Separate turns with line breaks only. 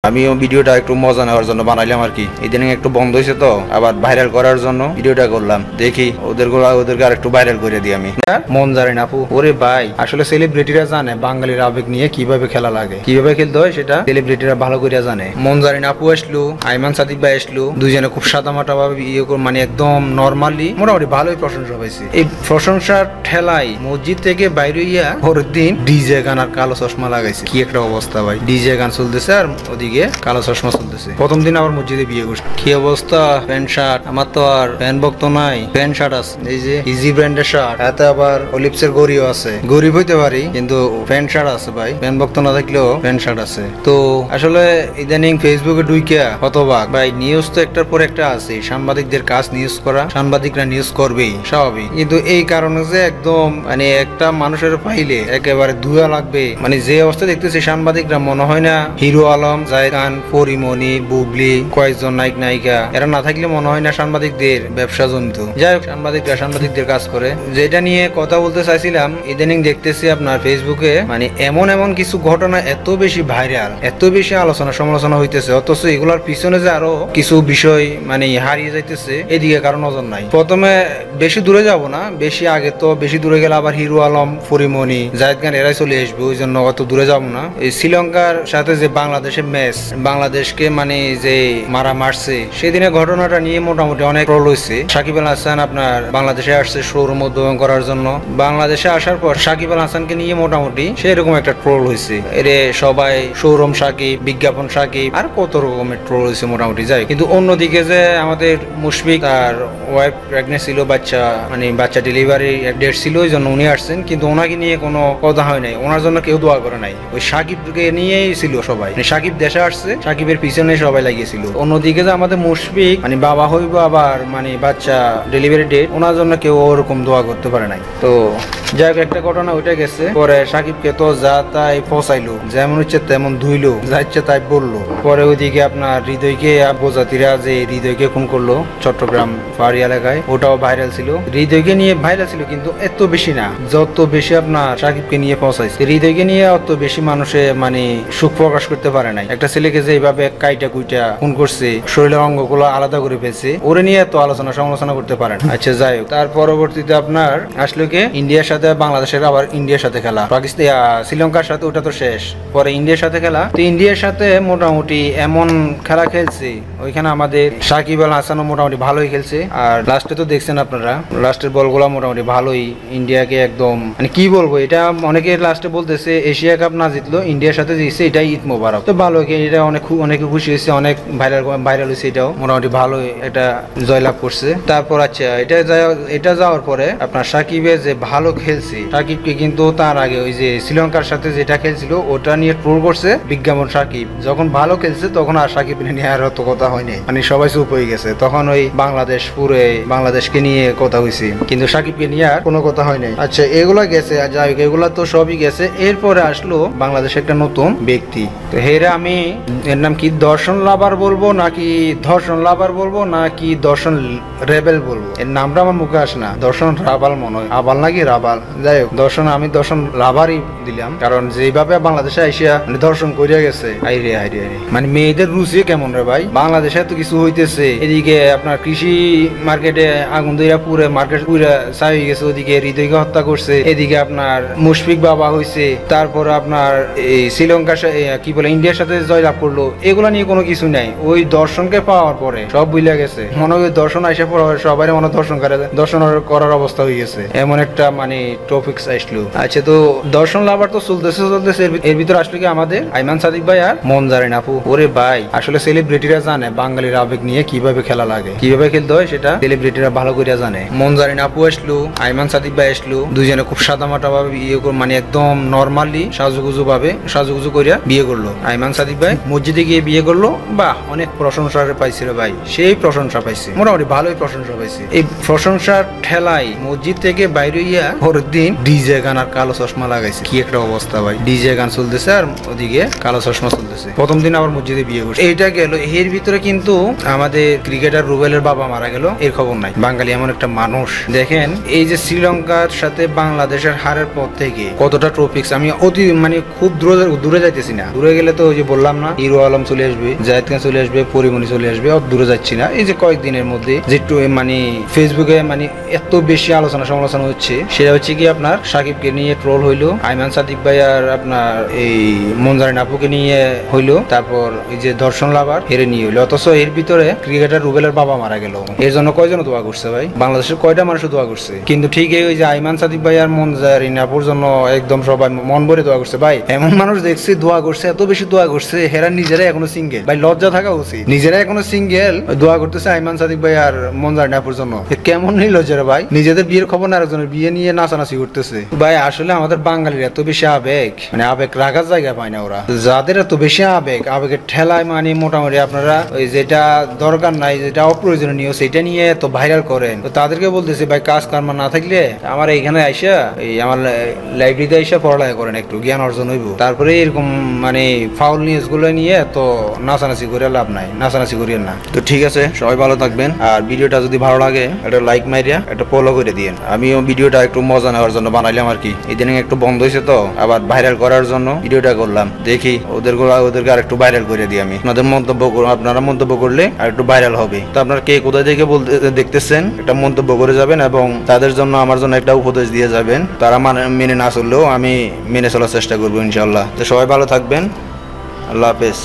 আমিও ভিডিওটা একটু মজা নেওয়ার জন্য বানাইলাম আর কি। ইদানিং একটু বন্ধ হয়েছে তো, আবার ভাইরাল করার জন্য ভিডিওটা করলাম। দেখি ওদেরকে আর একটু ভাইরাল করে দিই আমি। মনজারিন আপু, ওরে ভাই, আসলে সেলিব্রিটিরা জানে বাঙালির আবেগ নিয়ে কিভাবে খেলা লাগে, কিভাবে খেলতে হয় সেটা সেলিব্রিটিরা ভালো করে জানে। মনজারিন আপু আসলো, আইমান সাদিক ভাই আসলো, দুইজনে খুব সাদামাটা ভাবে মানে একদম নরমালি মোটামুটি ভালোই প্রশংসা পাইছে। এই প্রশংসার ঠেলাই মসজিদ থেকে বাইরে হইয়া পরের দিন ডিজে গান আর কালো চশমা লাগাইছে। কি একটা অবস্থা ভাই, ডিজে গান চলতেছে আর ওদিকে কালো চশমা চলতেছে। প্রথম দিন আবার মসজিদে বিয়ে করছে। কি অবস্থা, প্যান্ট শার্ট, আমার তো আর প্যান্ট বক্ত নাই, প্যান্ট শার্ট আছে, এই যে ইজি ব্র্যান্ডের শার্ট, এতে আবার অলিপসের গড়িও আছে। গরিব হইতে পারি কিন্তু প্যান্ট শার্ট আছে ভাই, প্যান্ট বক্ত না থাকলেও প্যান্ট শার্ট আছে। তো আসলে ইদানিং ফেসবুকে ঢুইকা হতবাক ভাই, নিউজ তো একটার পর একটা আছে, সাংবাদিকদের কাজ নিউজ করা, সাংবাদিকরা নিউজ করবেই স্বাভাবিক, কিন্তু এই কারণে যে একদম মানে একটা মানুষের পাইলে একেবারে ধুয়া লাগবে, মানে যে অবস্থা দেখতেছি সাংবাদিকরা মনে হয় না হিরো আলম, জায়েদ খান, পরিমণি, বুবলি, কয়েকজন নায়ক নায়িকা এরা না থাকলে মনে হয় না সাংবাদিকদের ব্যবসা জমিত। যাই হোক, সাংবাদিকদের কাজ করে। যেটা নিয়ে কথা বলতে চাইছিলাম, ইদানিং দেখতেছি আপনার ফেসবুকে মানে এমন কিছু ঘটনা এত বেশি ভাইরাল, এত বেশি আলোচনা সমালোচনা হইতেছে, অথচ এগুলার পিছনে যে আরো কিছু বিষয় মানে হারিয়ে যাইতেছে, এদিকে কারো নজর নাই। প্রথমে বেশি দূরে যাব না, বেশি আগে তো বেশি দূরে গেলে আবার হিরো আলম, পরিমণি, জায়েদ খান এরাই চলে আসবে, ওই জন্য অত দূরে যাব না। এই শ্রীলঙ্কার সাথে যে বাংলাদেশের ম্যাচ, বাংলাদেশকে মানে যে মারছে সেদিনের ঘটনাটা নিয়ে মোটামুটি অনেক ট্রোল হয়েছে। সাকিব আল হাসান আপনার বাংলাদেশে আসছে শোরুম উদ্বোধন করার জন্য। বাংলাদেশে আসার পর সাকিব আল হাসানকে নিয়ে মোটামুটি সেরকম একটা ট্রোল হয়েছে। এরে সবাই শোরুম সাকিব, বিজ্ঞাপন সাকিব, আর কত রকমের ট্রোল হয়েছে মোটামুটি। যাই, কিন্তু অন্যদিকে যে আমাদের মুশফিক আর ওয়াইফ প্রেগনেন্ট ছিল, বাচ্চা ডেলিভারি ডেট ছিল, ওই জন্য উনি আসছেন, কিন্তু ওনাকে নিয়ে কোনো কথা হয় নাই, ওনার জন্য কেউ দোয়া করে নাই। ওই সাকিবকে নিয়েই ছিল সবাই, সাকিব দেশে আসছে, সাকিবের পিছনে সবাই লাগিয়েছিল। অন্যদিকে যে আমাদের মুশফিক মানে বাবা হইব, আবার মানে বাচ্চা ডেলিভারি ডেট, ওনার জন্য কেউ ওরকম দোয়া করতে পারে নাই। তো যাই হোক, একটা ঘটনা ওইটা গেছে। পরে সাকিবকে তো যা তাই ফসাইলো, যেমন হচ্ছে তেমন ধুইলো, যা ইচ্ছে তাই বললো। পরে ওইদিকে আপনার হৃদয়কে প্রজাতিরা যে হৃদয়কে খুন করলো চট্টগ্রাম পাহাড়ি এলাকায়, ওটাও ভাইরাল ছিল। হৃদয়কে নিয়ে ভাইরাল ছিল, কিন্তু এত বেশি না যত বেশি আপনার সাকিবকে নিয়ে ফসাইছে। হৃদয়কে নিয়ে অত বেশি মানুষে মানে সুখ প্রকাশ করতে পারে নাই। একটা ছেলেকে যে এইভাবে কাইটা কুইটা খুন করছে, শরীরের অঙ্গগুলো আলাদা করে ফেলছে, ওরে নিয়ে এত আলোচনা সমালোচনা করতে পারেন। আচ্ছা যাই হোক, তার পরবর্তীতে আপনার আসলে কি ইন্ডিয়ার সাথে বাংলাদেশের, আবার ইন্ডিয়ার সাথে খেলা, পাকিস্তান শ্রীলঙ্কার সাথে ওটা তো শেষ, পরে ইন্ডিয়ার সাথে খেলা। তো ইন্ডিয়ার সাথে মোটামুটি এমন খেলা খেলছে, ওইখানে আমাদের সাকিব আল হাসানও মোটামুটি ভালোই খেলছে। আর লাস্টে তো দেখছেন আপনারা, লাস্টের বলগুলো মোটামুটি ভালোই ইন্ডিয়াকে একদম মানে কি বলবো, এটা অনেকে লাস্টে বলতেছে এশিয়া কাপ না জিতলো, ইন্ডিয়ার সাথে জিতছে, এটাই ঈদ মোবারক। তো ভালো, এটা অনেকে খুশি হয়েছে, অনেক ভাইরাল হয়েছে, এটাও মোটামুটি ভালো একটা জয়লাভ করছে। তারপর আচ্ছা, এটা যাওয়ার পরে আপনার সাকিবের যে ভালো খেলছে, সাকিবকে কিন্তু তার আগে ওই যে শ্রীলঙ্কার সাথে যেটা খেলছিল ওটা নিয়ে ট্রোল করছে বিজ্ঞাপন সাকিব। যখন ভালো খেলছে তখন আর সাকিব নিয়ে আর অত কথা হয়নি, মানে সবাই চুপ হয়ে গেছে। তখন ওই বাংলাদেশকে নিয়ে কথা হয়েছে, কিন্তু সাকিবকে নিয়ে আর কোনো কথা হয় নাই। আচ্ছা, এগুলা গেছে, আর যাই হোক, এগুলা তো সবই গেছে। এরপরে আসলো বাংলাদেশে একটা নতুন ব্যক্তি। তো হেরা আমি এর নাম কি দর্শন লাভার বলবো নাকি দর্শন রেবেল বলবো, এর নামটা আমার মুখে আসে না। দর্শন রাবাল মনে হয়, আবাল নাকি রাবাল, যাই হোক, আমি দর্শন লাভারই দিলাম, কারণ যেভাবে বাংলাদেশে আইসিয়া মানে দর্শন করিয়া গেছে, হাইরে মানে মেয়েদের রুচি কেমন রে ভাই। বাংলাদেশে তো কিছু হইতেছে, এদিকে আপনার কৃষি মার্কেটে আগুন দইরা পুরে মার্কেট পুরা ছাই হয়ে গেছে, ওদিকে হৃদয়কে হত্যা করছে, এদিকে আপনার মুশফিক বাবা হয়েছে, তারপর আপনার এই শ্রীলঙ্কার কি বলে ইন্ডিয়ার সাথে জয়লাভ করলো, এগুলা নিয়ে কোনো কিছু নাই। ওই দর্শনকে পাওয়ার পরে সব বুঝলা গেছে, মনে হয় দর্শন আইসা পড়া সবাই মনে দর্শন করার অবস্থা হয়ে গেছে, এমন একটা মানে টপিকস আসলো। আচ্ছা, তো দর্শন লাভার তো চলতেছে, এর ভিতরে আসলে কি আমাদের আইমান সাদিক ভাই আর মনজারিন আপু। ওরে ভাই, আসলে সেলিব্রিটিরা জানে বাঙালির আবেগ নিয়ে কিভাবে খেলা লাগে, কিভাবে খেলতে হয় সেটা সেলিব্রিটিরা ভালো করে জানে। মনজারিন আপু আসলো, আইমান সাদিক ভাই আসলো, দুজনে খুব সাদামাটা ভাবে মানে একদম নরমালি সাজুগুজু করিয়া বিয়ে করলো। আইমান সাদিক ভাই মসজিদে গিয়ে বিয়ে করলো, বাহ, অনেক প্রশংসা পাইছিল ভাই, সেই প্রশংসা পাইছে, মোটামুটি ভালোই প্রশংসা পাইছে। এই প্রশংসার ঠেলাই মসজিদ থেকে বাইরে হইয়া পরের দিন ডিজে গান আর কালো চশমা লাগাইছে। কি একটা অবস্থা ভাই, ডিজে গান চলতেছে আর ওদিকে কালো চশমা চলতেছে। প্রথম দিন আবার মসজিদে বিয়ে করছে, এইটা গেল। এর ভিতরে কিন্তু আমাদের ক্রিকেটার রুবেলের বাবা মারা গেল, এর খবর নাই। বাঙালি এমন একটা মানুষ, দেখেন এই যে শ্রীলঙ্কার সাথে বাংলাদেশের হারের পর থেকে কতটা টপিকস, আমি অতি মানে খুব দূরে যাইতেছি না, দূরে গেলে তো ওই যে বললাম না, হিরো আলম চলে আসবে, জায়েদ খান চলে আসবে, পরিমণি চলে আসবে, অত দূরে যাচ্ছি না। এই যে কয়েকদিনের মধ্যে যেটু মানে ফেসবুকে মানে এত বেশি আলোচনা সমালোচনা হচ্ছে, সেটা হচ্ছে কি আপনার সাকিবকে নিয়ে ট্রোল হইলো, আইমান সাদিক ভাই আর আপনার এই মনজারিন আপুকে নিয়ে হইলো, তারপর এই যে দর্শন লাভার হেরে নিয়ে হইলো। অথচ এর ভিতরে ক্রিকেটার রুবেলের বাবা মারা গেল। এর জন্য কয়জন দোয়া করছে ভাই? বাংলাদেশের কয়টা মানুষ দোয়া করছে? কিন্তু ঠিক ওই যে আইমান সাদিক ভাই আর মনজারিন আপুর জন্য একদম সবাই মন ভরে দোয়া করছে ভাই। এমন মানুষ দেখছি দোয়া করছে, এত বেশি দোয়া করছে, হেরা নিজেরাই এখনো সিঙ্গেল। ভাই লজ্জা থাকা উচিত, নিজেরাই এখনো সিঙ্গেল দোয়া করতেছে আইমান সাদিক ভাই আর মনজারিন আপুর জন্য। কেমন নেই লজ্জা ভাই? নিজেদের বিয়ের খবর না আরেকজনের বিয়ে নিয়ে নাচানাচি করতেছে ভাই। আসলে আমাদের বাঙালির এত বেশি আবেগ, মানে আবেগ রাখার জায়গা পায় না ওরা। যাদের এত বেশি আবেগ, আবেগের ঠেলায় মানে মোটামুটি আপনারা ওই যেটা দরকার নাই, যেটা অপ্রয়োজনীয় সেটা নিয়ে তো ভাইরাল করেন। তো তাদেরকে বলতেছে ভাই কাজ কর্ম না থাকলে আমার এইখানে আইসা এই আমার লাইব্রেরিতে আইসা পড়ালেখা করেন, একটু জ্ঞান অর্জন হইব। তারপরে এরকম মানে ফাউল নিউজ গুলো নিয়ে তো নাচানাচি করে লাভ নাই, নাচানাচি করিয়েন না। তো ঠিক আছে, সবাই ভালো থাকবেন। আর ভিডিওটা যদি ভালো লাগে একটা লাইক মারিয়া একটা ফলো করে দিয়েন। আমিও ভিডিওটা একটু মজা নেওয়ার জন্য বানাইলাম আর কি। ইদানিং একটু বন্ধ হয়েছে তো, আবার ভাইরাল করার জন্য ভিডিওটা করলাম। দেখি ওদেরকে আর একটু ভাইরাল করে দিই আমি। আপনাদের আপনারা মন্তব্য করলে আর একটু ভাইরাল হবে। তো আপনারা কে কোথায় থেকে দেখতেছেন একটা মন্তব্য করে যাবেন, এবং তাদের জন্য আমার জন্য একটা উপদেশ দিয়ে যাবেন। তারা মেনে না চললেও আমি মেনে চলার চেষ্টা করবো ইনশাল্লাহ। তো সবাই ভালো থাকবেন, আল্লাহ হাফেজ।